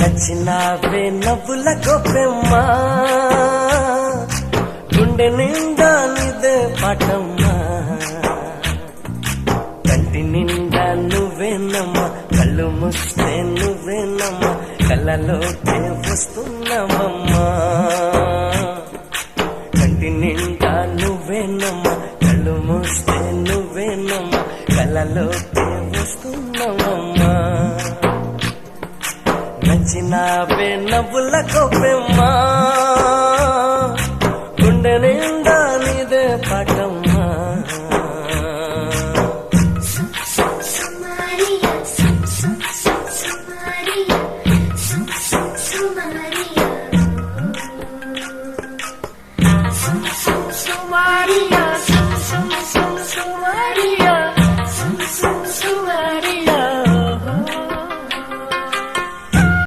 నచ్చినావే నవ్వుల గొప్పెమ్మా గుండె నిండా నీదే పాటమ్మా కంటి నిండా నువ్వేనమ్మా కళ్ళు మూస్తే నువ్వేనమ్మా కళ్ళలోకే వస్తున్నావమ్మా కంటి నిండా నువ్వేనమ్మా కళ్ళు మూస్తే నువ్వేనమ్మా కళ్ళలోకే వస్తున్నావమ్మా నచ్చినావే నవ్వుల గొప్పెమ్మా గుండె